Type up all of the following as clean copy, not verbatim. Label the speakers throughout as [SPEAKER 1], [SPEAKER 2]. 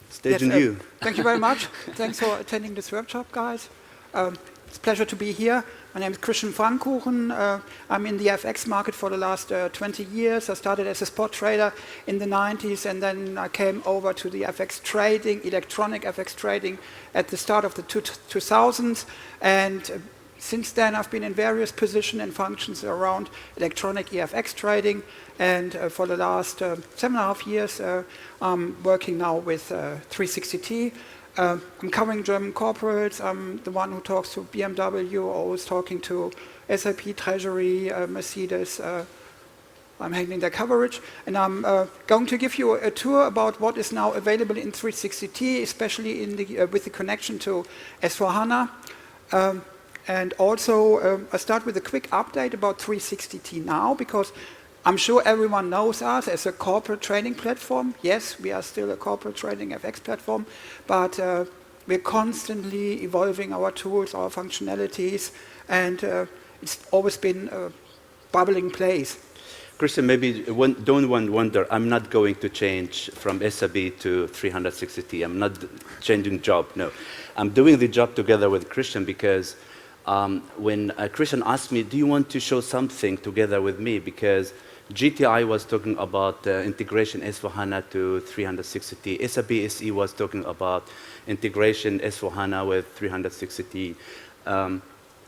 [SPEAKER 1] Stage on you.
[SPEAKER 2] Thank you very much. Thanks for attending this workshop, guys. It's a pleasure to be here. My name is Christian Frankuchen. I'm in the FX market for the last 20 years. I started as a spot trader in the 90s, and then I came over to the FX trading, electronic FX trading, at the start of the 2000s. And since then, I've been in various positions and functions around electronic EFX trading. And for the last 7.5 years, I'm working now with 360T. I'm covering German corporates. I'm the one who talks to BMW, always talking to SAP, Treasury, Mercedes. I'm handling their coverage. And I'm going to give you a tour about what is now available in 360T, especially in the, with the connection to S4HANA. And also, I start with a quick update about 360T now, because I'm sure everyone knows us as a corporate trading platform. Yes, we are still a corporate trading FX platform, but we're constantly evolving our tools, our functionalities, and it's always been a bubbling place.
[SPEAKER 1] Christian, maybe don't wonder, I'm not going to change from SAB to 360T. I'm not changing job, no. I'm doing the job together with Christian because when Christian asked me, do you want to show something together with me? Because GTI was talking about integration S4HANA to 360T. SAP SE was talking about integration S4HANA with 360T.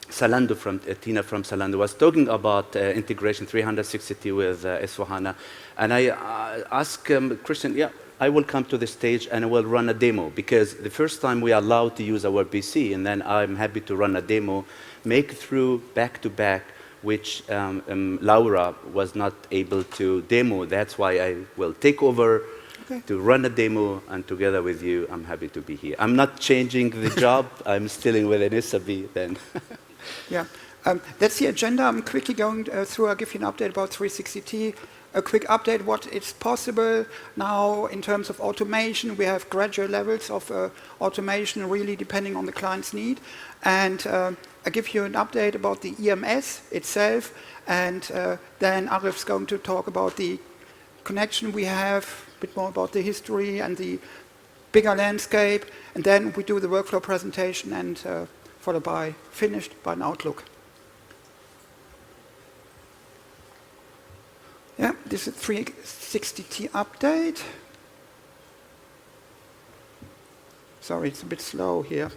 [SPEAKER 1] Zalando Tina from Zalando was talking about integration 360T with S4HANA. And I asked Christian, yeah, I will come to the stage and I will run a demo, because the first time we are allowed to use our PC, and then I'm happy to run a demo, make through back-to-back, which Laura was not able to demo. That's why I will take over to run a demo, and together with you, I'm happy to be here. I'm not changing the job. I'm still with an SAB then.
[SPEAKER 2] Yeah, that's the agenda. I'm quickly going through. I'll give you an update about 360T. A quick update what is possible now in terms of automation. We have gradual levels of automation, really depending on the client's need. And I'll give you an update about the EMS itself, and then Arif's going to talk about the connection we have, a bit more about the history and the bigger landscape, and then we do the workflow presentation, and followed by finished by an outlook. Yeah, this is 360T update. Sorry, it's a bit slow here.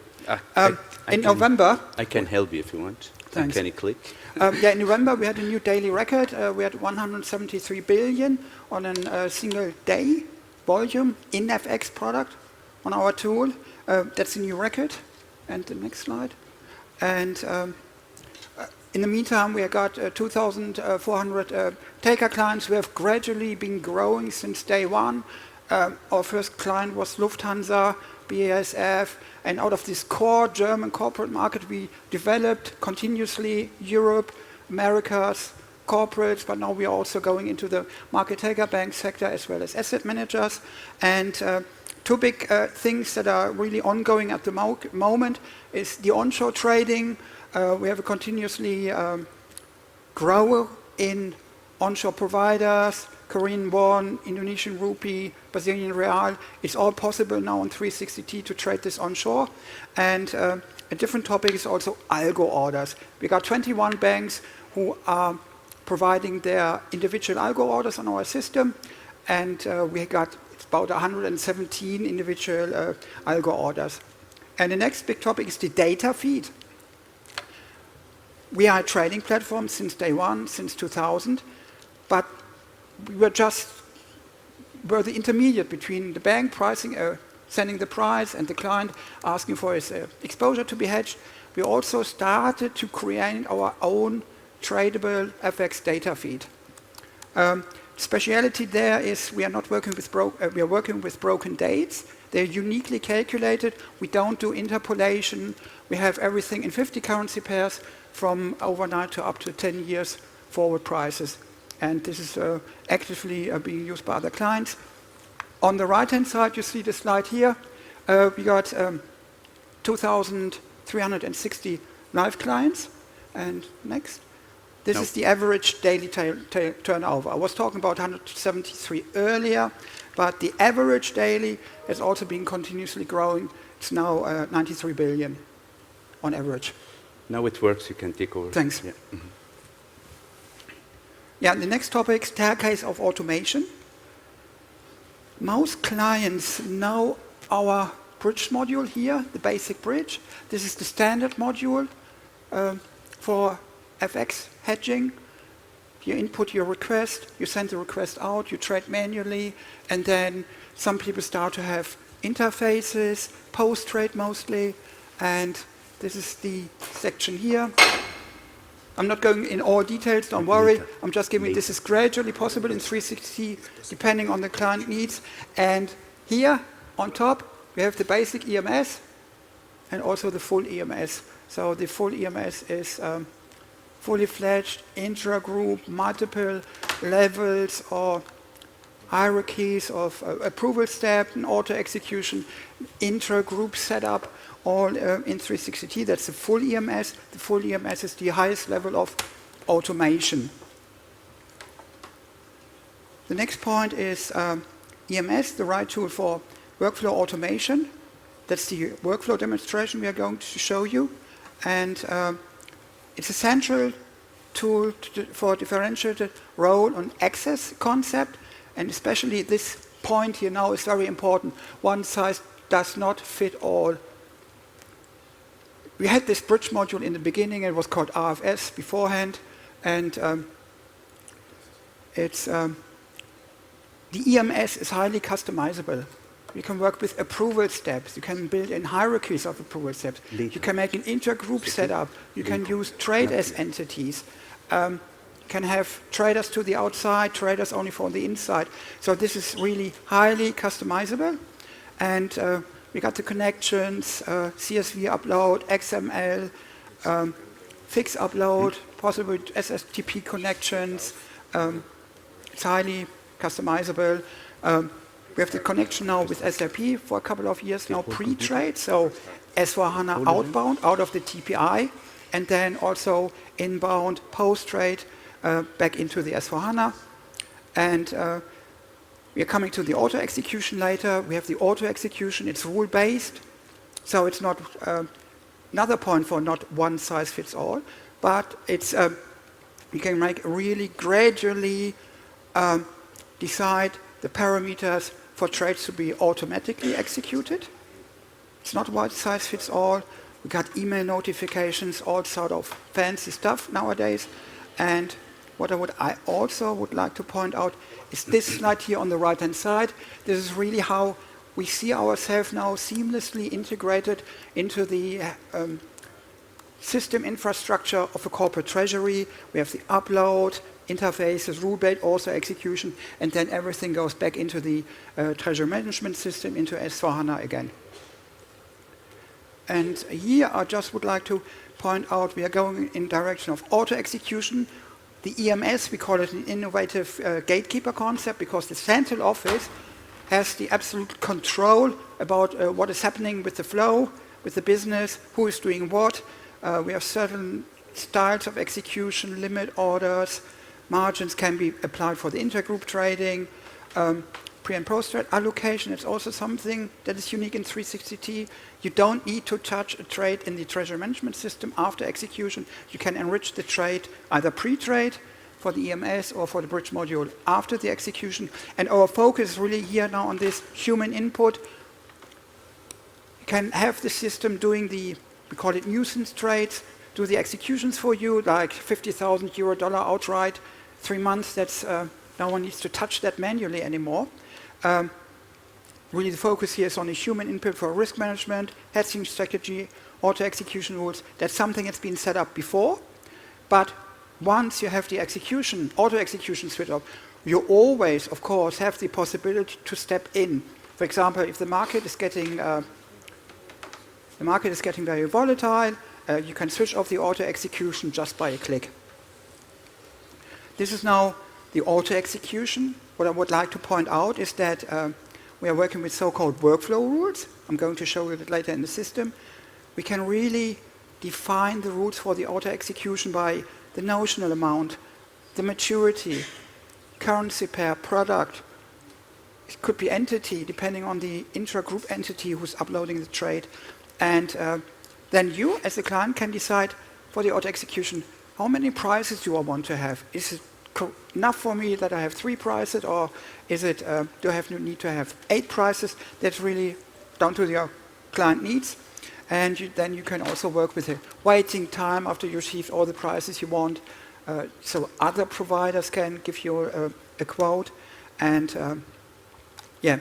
[SPEAKER 2] In November...
[SPEAKER 1] I can help you if you want.
[SPEAKER 2] Thanks.
[SPEAKER 1] Can you click?
[SPEAKER 2] Yeah, in November we had a new daily record. We had 173 billion on a single day volume in FX product on our tool. That's a new record. And the next slide. And in the meantime, we have got 2,400 taker clients. We have gradually been growing since day one. Our first client was Lufthansa, BASF, and out of this core German corporate market, we developed continuously Europe, Americas, corporates, but now we are also going into the market taker bank sector as well as asset managers. And two big things that are really ongoing at the moment is the onshore trading. We have a continuously grow in onshore providers, Korean won, Indonesian rupee, Brazilian real. It's all possible now on 360T to trade this onshore. And a different topic is also algo orders. We got 21 banks who are providing their individual algo orders on our system, and we got about 117 individual algo orders. And the next big topic is the data feed. We are a trading platform since day one, since 2000, but we were the intermediate between the bank pricing, sending the price, and the client asking for his exposure to be hedged. We also started to create our own tradable FX data feed. Speciality there is we are not working with we are working with broken dates. They're uniquely calculated. We don't do interpolation. We have everything in 50 currency pairs from overnight to up to 10 years forward prices. And this is actively being used by other clients. On the right-hand side, you see the slide here. We got 2,360 live clients. And next. This is the average daily turnover. I was talking about 173 earlier. But the average daily has also been continuously growing. It's now 93 billion on average.
[SPEAKER 1] Now it works, you can take over.
[SPEAKER 2] Thanks.
[SPEAKER 1] Yeah.
[SPEAKER 2] Yeah, the next topic, staircase of automation. Most clients know our bridge module here, the basic bridge. This is the standard module for FX hedging. You input your request, you send the request out, you trade manually, and then some people start to have interfaces, post-trade mostly, and this is the section here. I'm not going in all details, don't worry. I'm just giving this is gradually possible in 360 depending on the client needs. And here on top we have the basic EMS and also the full EMS. So the full EMS is fully fledged intra-group, multiple levels or hierarchies of approval step and auto execution, intra-group setup, all in 360T. That's the full EMS. The full EMS is the highest level of automation. The next point is EMS, the right tool for workflow automation. That's the workflow demonstration we are going to show you. And it's a central tool for differentiated role on access concept. And especially this point here now is very important. One size does not fit all. We had this bridge module in the beginning. It was called RFS beforehand. And the EMS is highly customizable. You can work with approval steps. You can build in hierarchies of approval steps. You can make an intergroup setup. You can use trade as entities. You can have traders to the outside, traders only for the inside. So this is really highly customizable. And we got the connections, CSV upload, XML, fix upload, possible SSTP connections. It's highly customizable. We have the connection now with SAP for a couple of years now, pre-trade, so S/4HANA outbound out of the TPI, and then also inbound post-trade back into the S/4HANA. And we are coming to the auto execution later. We have the auto execution. It's rule-based, so it's not another point for not one size fits all, but it's you can make really gradually decide the parameters for trades to be automatically executed. It's not one size fits all. We got email notifications, all sort of fancy stuff nowadays. And what I also would like to point out is this slide here on the right-hand side. This is really how we see ourselves now seamlessly integrated into the system infrastructure of a corporate treasury. We have the upload, interfaces, rule-based, also execution, and then everything goes back into the treasury management system, into S/4HANA again. And here I just would like to point out we are going in direction of auto execution. The EMS, we call it an innovative gatekeeper concept because the central office has the absolute control about what is happening with the flow, with the business, who is doing what. We have certain styles of execution, limit orders, margins can be applied for the intergroup trading, pre- and post-trade allocation. It's also something that is unique in 360T. You don't need to touch a trade in the treasury management system after execution. You can enrich the trade either pre-trade for the EMS or for the bridge module after the execution. And our focus is really here now on this human input. You can have the system doing the, we call it nuisance trades, do the executions for you, like 50,000 euro dollar outright, 3 months. That's no one needs to touch that manually anymore. Really the focus here is on the human input for risk management, hedging strategy, auto execution rules. That's something that's been set up before. But once you have the execution, auto execution switch up, you always, of course, have the possibility to step in. For example, if the market is getting very volatile, you can switch off the auto execution just by a click. This is now the auto execution. What I would like to point out is that we are working with so-called workflow rules. I'm going to show you that later in the system. We can really define the rules for the auto execution by the notional amount, the maturity, currency pair, product, it could be entity, depending on the intra-group entity who's uploading the trade. And then you, as a client, can decide for the auto execution, how many prices do I want to have? Is it enough for me that I have 3 prices, or is it, do I need to have 8 prices? That's really down to your client needs. And then you can also work with the waiting time after you receive all the prices you want. So other providers can give you a quote. And yeah,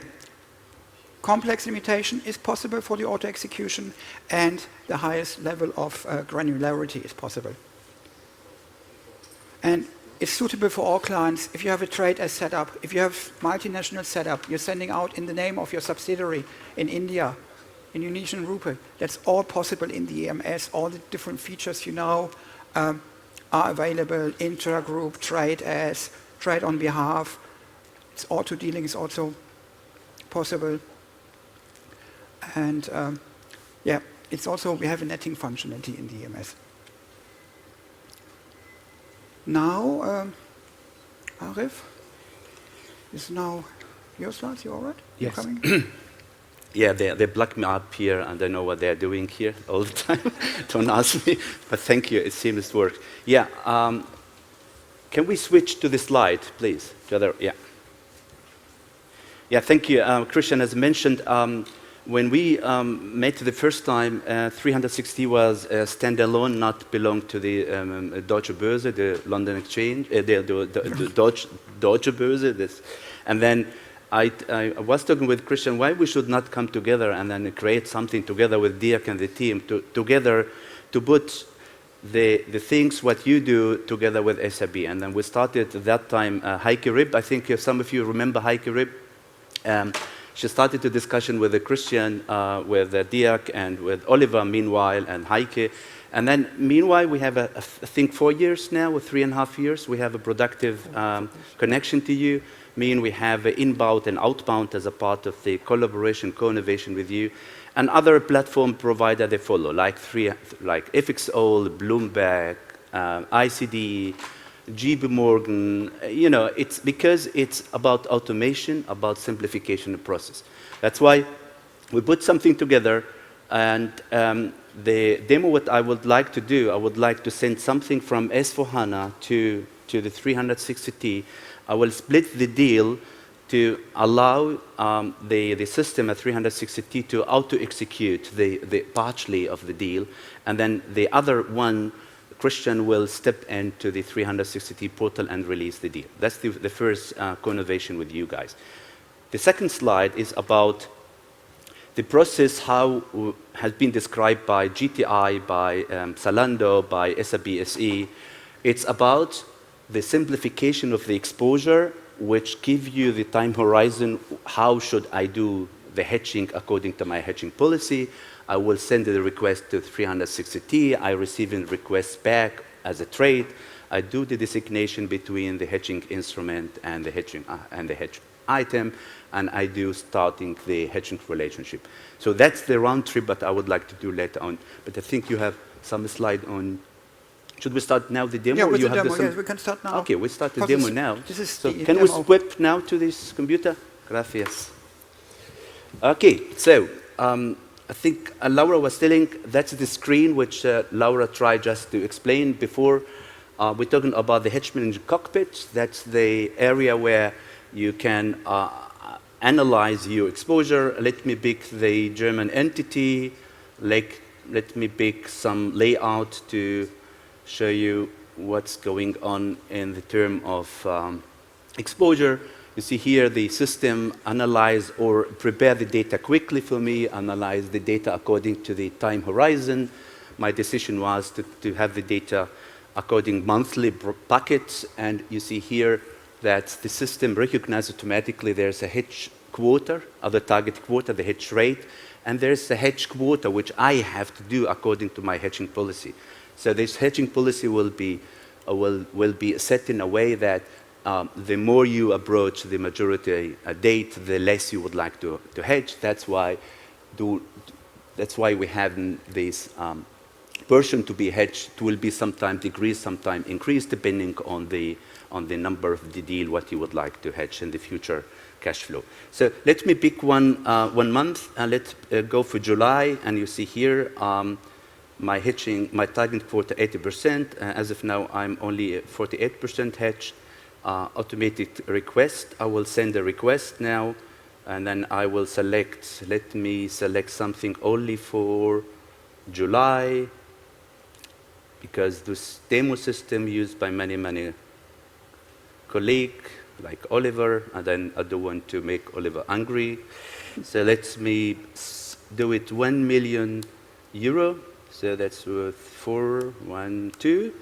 [SPEAKER 2] complex limitation is possible for the auto execution, and the highest level of granularity is possible. And it's suitable for all clients. If you have a trade as set up, if you have multinational setup, you're sending out in the name of your subsidiary in India, in Indonesian rupee, that's all possible in the EMS. All the different features you know are available. Intra-group, trade as, trade on behalf. It's auto-dealing is also possible. And yeah, it's also, we have a netting functionality in the EMS. Now, Arif, is now your slides, you all right?
[SPEAKER 1] Yes.
[SPEAKER 2] You're coming?
[SPEAKER 1] Yeah, they block me up here, and I know what they're doing here all the time. Don't ask me, but thank you. It seems to work. Yeah, can we switch to the slide, please? Yeah. Yeah, thank you. Christian has mentioned when we met the first time, 360 was standalone, not belong to the Deutsche Börse, the London Exchange, the Deutsche Börse. And then I was talking with Christian why we should not come together and then create something together with Dirk and the team together to put the things what you do together with SAB. And then we started at that time Heike Ribb. I think some of you remember Heike Ribb. She started a discussion with Christian, with Dirk, and with Oliver meanwhile, and Heike. And then meanwhile, we have, I think, 4 years now, or 3.5 years, we have a productive connection to you. We have inbound and outbound as a part of the collaboration, co-innovation with you. And other platform provider they follow, like FXO, Bloomberg, ICD, JP Morgan. You know, it's because it's about automation, about simplification of process. That's why we put something together. And the demo, what I would like to do, I would like to send something from S4HANA to the 360T. I will split the deal to allow the system at 360T to auto-execute the partially of the deal. And then the other one, Christian will step into the 360T portal and release the deal. That's the first co-innovation with you guys. The second slide is about the process how has been described by GTI, by Zalando, by SAB SE. It's about the simplification of the exposure, which give you the time horizon. How should I do the hedging according to my hedging policy? I will send the request to 360T. I receive a request back as a trade. I do the designation between the hedging instrument and the hedging hedge item, and I do starting the hedging relationship. So that's the round trip that I would like to do later on. But I think you have some slide on. Should we start now the demo?
[SPEAKER 2] Yeah, with
[SPEAKER 1] you
[SPEAKER 2] the
[SPEAKER 1] have
[SPEAKER 2] demo. Yes, we can start now.
[SPEAKER 1] Okay, we start the demo now.
[SPEAKER 2] This is
[SPEAKER 1] so
[SPEAKER 2] the
[SPEAKER 1] can
[SPEAKER 2] demo.
[SPEAKER 1] we swap now to this computer? Gracias. Okay, so I think Laura was telling that's the screen which Laura tried just to explain before. We're talking about the hedge manager cockpit. That's the area where you can analyze your exposure. Let me pick the German entity. Let me pick some layout to show you what's going on in the term of exposure. You see here the system analyze or prepare the data quickly for me, analyze the data according to the time horizon. My decision was to have the data according monthly packets, and you see here that the system recognizes automatically there's a hedge quota, other target quota, the hedge rate, and there's a hedge quota which I have to do according to my hedging policy. So this hedging policy will be set in a way that the more you approach the majority date, the less you would like to hedge. That's why we have this portion to be hedged. It will be sometimes decreased, sometimes increased, depending on on the number of the deal, what you would like to hedge in the future cash flow. So let me pick one month, and let's go for July, and you see here my hedging, my target quota 80%. As of now, I'm only 48% hedged. Automated request, I will send a request now, and then I will select, let me select something only for July, because this demo system used by many colleagues like Oliver, and then I don't want to make Oliver angry. So let me do it 1 million euro. So that's worth 412.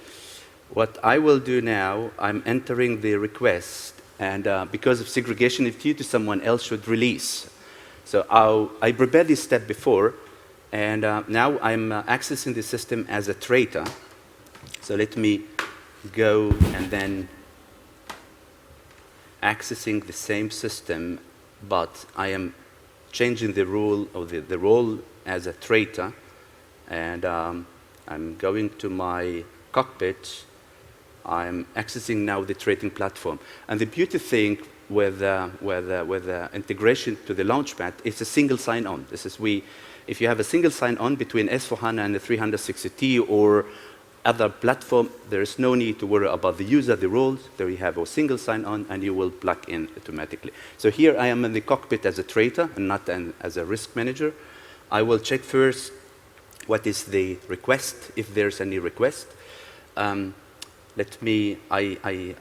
[SPEAKER 1] What I will do now, I'm entering the request, and because of segregation of duty, someone else should release. So I prepared this step before, and now I'm accessing the system as a trader. So let me go and then accessing the same system, but I am changing the rule of the role as a trader, and I'm going to my cockpit. I'm accessing now the trading platform. And the beauty thing with the integration to the Launchpad is a single sign-on. This is if you have a single sign-on between S/4HANA and the 360T or other platform, there is no need to worry about the user, the roles. There you have a single sign-on, and you will plug in automatically. So here I am in the cockpit as a trader and not as a risk manager. I will check first what is the request, if there's any request. I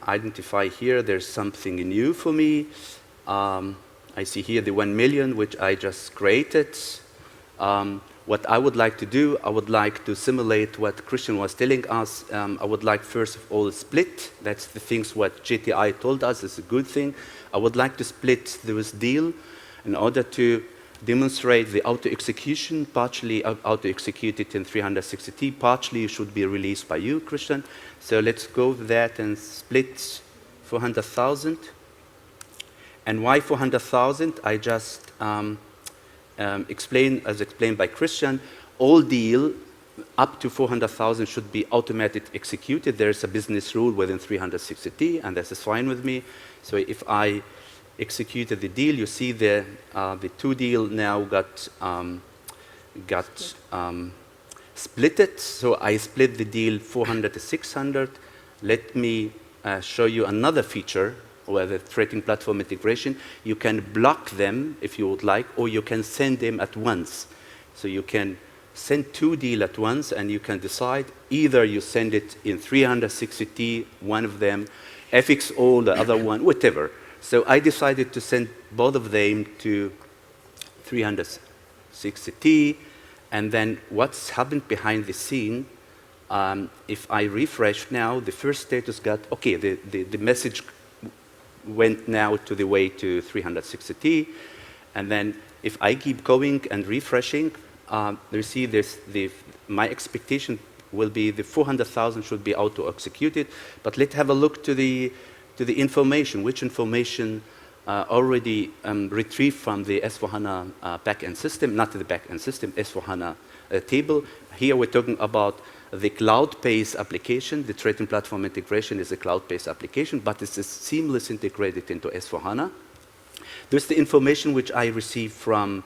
[SPEAKER 1] identify here, there's something new for me. I see here the 1 million, which I just created. What I would like to do, I would like to simulate what Christian was telling us. I would like, first of all, split. That's the things what GTI told us is a good thing. I would like to split this deal in order to demonstrate the auto-execution, partially auto-executed in 360T, partially should be released by you, Christian. So let's go with that and split 400,000. And why 400,000? I just explained, as explained by Christian, all deal up to 400,000 should be automatically executed. There's a business rule within 360T, and this is fine with me. So if I executed the deal, you see the two deal now got splitted. So I split the deal 400 to 600. Let me show you another feature where the trading platform integration. You can block them if you would like, or you can send them at once. So you can send two deals at once, and you can decide either you send it in 360T, one of them, FXO, the other one, whatever. So I decided to send both of them to 360T, and then what's happened behind the scene, if I refresh now, the first status got, okay, the message went now to the way to 360T, and then if I keep going and refreshing, you see this, my expectation will be the 400,000 should be auto-executed, but let's have a look to the information, which information already retrieved from the S/4HANA backend system, not the backend system, S/4HANA table. Here we're talking about the cloud-based application. The trading platform integration is a cloud-based application, but it's seamless integrated into S/4HANA. There's the information which I received from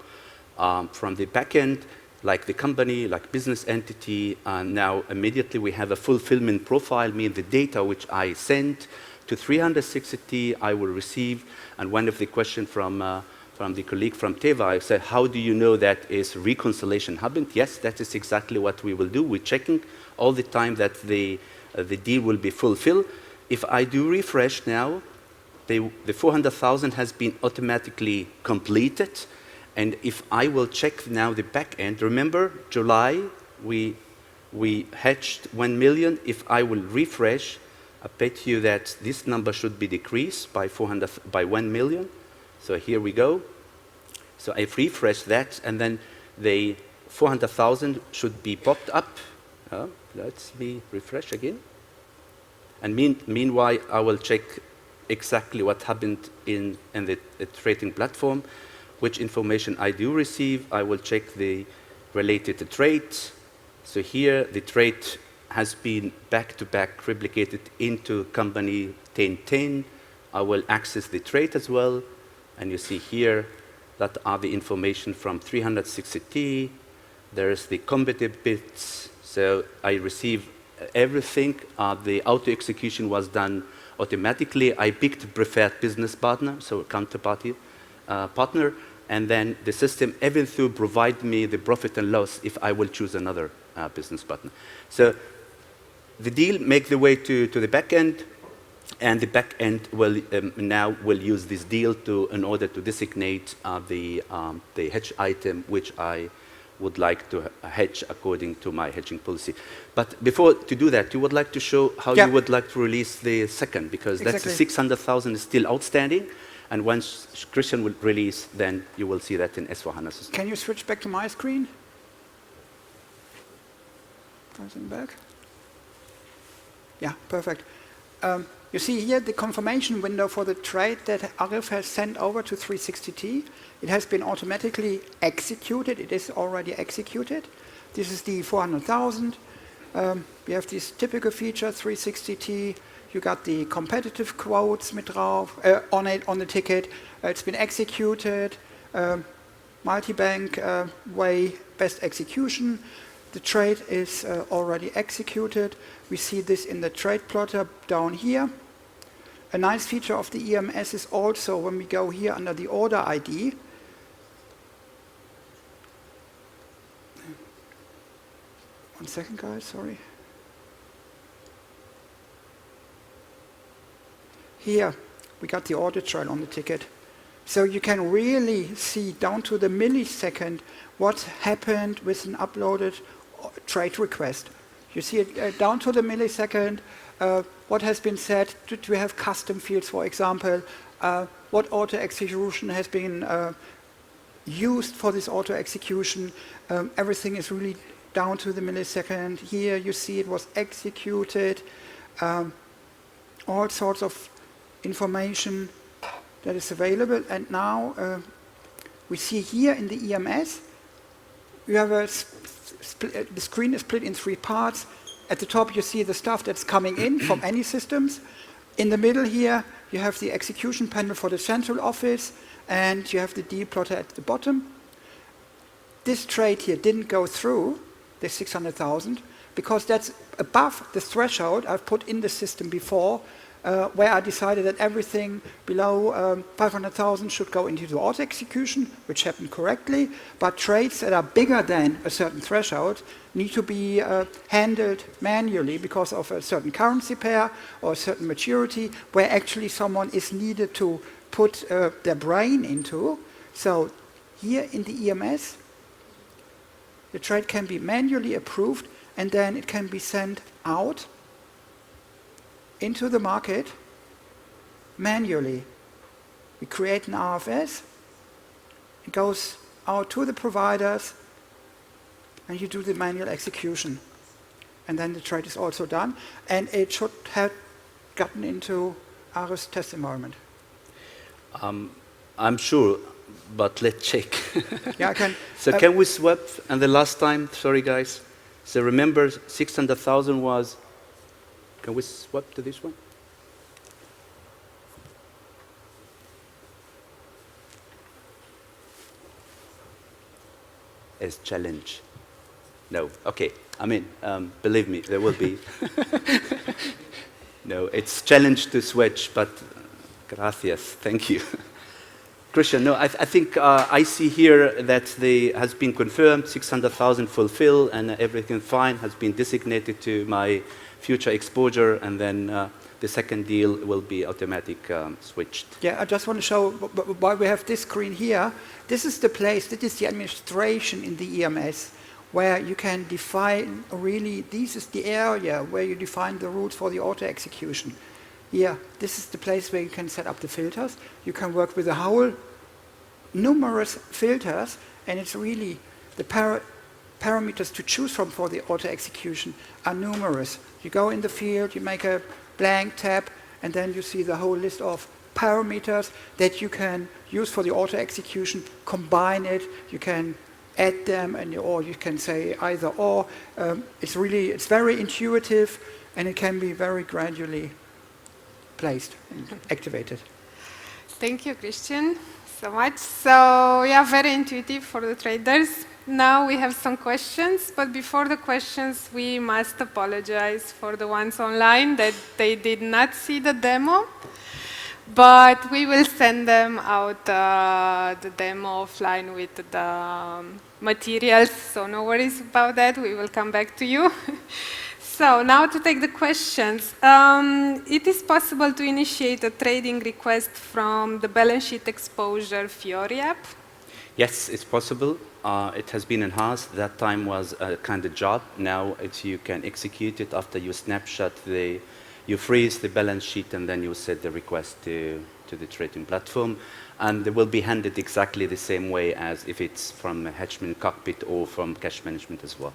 [SPEAKER 1] the backend, like the company, like business entity. Now immediately we have a fulfillment profile, meaning the data which I sent to 360T I will receive. And one of the questions from the colleague from Teva, I said, how do you know that is reconciliation happened? Yes, that is exactly what we will do. We're checking all the time that the deal will be fulfilled. If I do refresh now, the 400,000 has been automatically completed. And if I will check now the back end, remember July, we hedged 1 million. If I will refresh, I bet you that this number should be decreased by 1 million. So here we go. So I've refreshed that, and then the 400,000 should be popped up. Let's refresh again. And meanwhile, I will check exactly what happened in the trading platform, which information I do receive. I will check the related to trade. So here, the trade has been back-to-back replicated into company 1010. I will access the trade as well. And you see here that are the information from 360T. There's the competitive bits. So I receive everything. The auto execution was done automatically. I picked preferred business partner, so counterparty partner, and then the system even through provide me the profit and loss if I will choose another business partner. So the deal make the way to the back end, and the back end will now will use this deal in order to designate the hedge item which I would like to hedge according to my hedging policy. But before to do that, you would like to show how you would like to release the second, because that's 600,000 is still outstanding, and once Christian will release, then you will see that in S/4HANA system.
[SPEAKER 2] Can you switch back to my screen? Pressing back. Yeah, perfect. You see here the confirmation window for the trade that Arif has sent over to 360T. It has been automatically executed. It is already executed. This is the 400,000. We have this typical feature, 360T. You got the competitive quotes mit drauf, on the ticket. It's been executed. Multi-bank way, best execution. The trade is already executed. We see this in the trade plotter down here. A nice feature of the EMS is also when we go here under the order ID. One second, guys, sorry. Here, we got the order trail on the ticket. So you can really see down to the millisecond what happened with an uploaded trade request. You see it down to the millisecond, what has been said. Do we have custom fields, for example? What auto execution has been used for this auto execution? Everything is really down to the millisecond. Here you see it was executed. All sorts of information that is available. And now we see here in the EMS, you have the screen is split in 3 parts. At the top you see the stuff that's coming in from any systems. In the middle here you have the execution panel for the central office, and you have the deal plotter at the bottom. This trade here didn't go through the 600,000 because that's above the threshold I've put in the system before, where I decided that everything below 500,000 should go into the auto execution, which happened correctly, but trades that are bigger than a certain threshold need to be handled manually because of a certain currency pair or a certain maturity where actually someone is needed to put their brain into. So here in the EMS, the trade can be manually approved, and then it can be sent out into the market manually. We create an RFS, it goes out to the providers, and you do the manual execution. And then the trade is also done, and it should have gotten into Arif's test environment.
[SPEAKER 1] I'm sure, but let's check.
[SPEAKER 2] Yeah, I can.
[SPEAKER 1] So can we swap? And the last time, sorry guys. So remember, 600,000 was. Can we swap to this one? As challenge. No. Okay. I mean, believe me, there will be. No, it's challenge to switch, but gracias. Thank you. Christian, no, I think I see here that has been confirmed, 600,000 fulfill, and everything fine has been designated to my future exposure, and then the second deal will be automatic switched.
[SPEAKER 2] Yeah, I just want to show why we have this screen here. This is the place, this is the administration in the EMS, where you can define really, this is the area where you define the rules for the auto execution. Here, this is the place where you can set up the filters. You can work with a whole numerous filters, and it's really the parameters to choose from for the auto execution are numerous. You go in the field, you make a blank tab, and then you see the whole list of parameters that you can use for the auto execution, combine it, you can add them, or you can say either or. It's very intuitive, and it can be very gradually placed and activated.
[SPEAKER 3] Thank you, Christian, so much. So yeah, very intuitive for the traders. Now we have some questions, but before the questions, we must apologize for the ones online that they did not see the demo. But we will send them out the demo offline with the materials, so no worries about that. We will come back to you. So now to take the questions. It is possible to initiate a trading request from the balance sheet exposure Fiori app?
[SPEAKER 1] Yes, it's possible. It has been enhanced. That time was a kind of job. Now you can execute it after you snapshot you freeze the balance sheet, and then you set the request to the trading platform. And it will be handled exactly the same way as if it's from a Hedgeman cockpit or from cash management as well.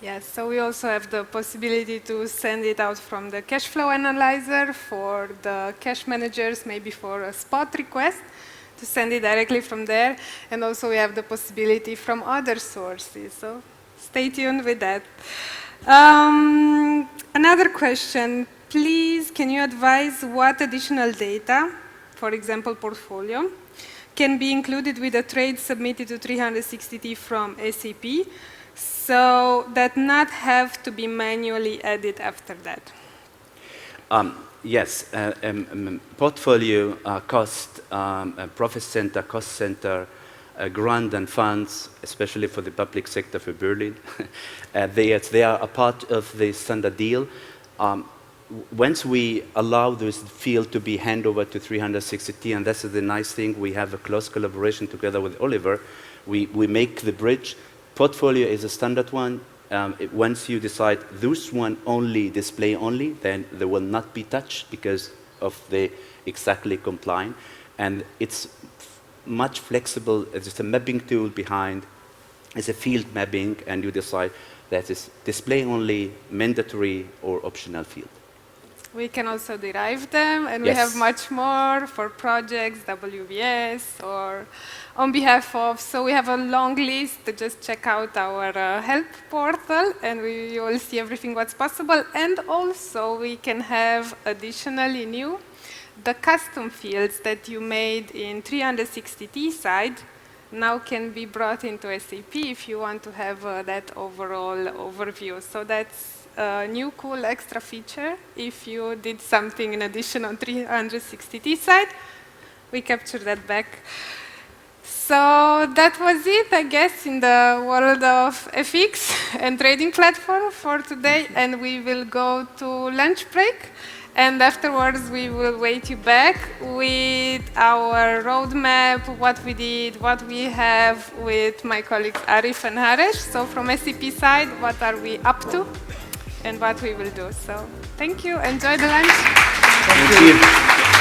[SPEAKER 3] Yes, so we also have the possibility to send it out from the cash flow analyzer for the cash managers, maybe for a spot request, to send it directly from there. And also we have the possibility from other sources, so stay tuned with that. Another question, please, can you advise what additional data, for example, portfolio, can be included with a trade submitted to 360T from SAP, so that not have to be manually added after that?
[SPEAKER 1] Yes, portfolio, cost, profit center, cost center, grant and funds, especially for the public sector for Berlin. They are a part of the standard deal. Once we allow this field to be handed over to 360T, and this is the nice thing, we have a close collaboration together with Oliver. We make the bridge. Portfolio is a standard one. Once you decide this one only, display only, then they will not be touched because of the exactly compliant. And it's much flexible. It's a mapping tool behind. It's a field mapping, and you decide that is display only, mandatory, or optional field.
[SPEAKER 3] We can also derive them, and
[SPEAKER 1] yes.
[SPEAKER 3] We have much more for projects, WBS, or on behalf of, so we have a long list. Just check out our help portal, and you will see everything what's possible. And also we can have additionally new, the custom fields that you made in 360T side now can be brought into SAP if you want to have that overall overview. So that's a new cool extra feature. If you did something in addition on 360T side, we capture that back. So that was it, I guess, in the world of FX and trading platform for today. And we will go to lunch break. And afterwards, we will wait you back with our roadmap, what we did, what we have with my colleagues Arif and Haresh. So from SAP side, what are we up to and what we will do. So thank you. Enjoy the lunch.
[SPEAKER 1] Thank you.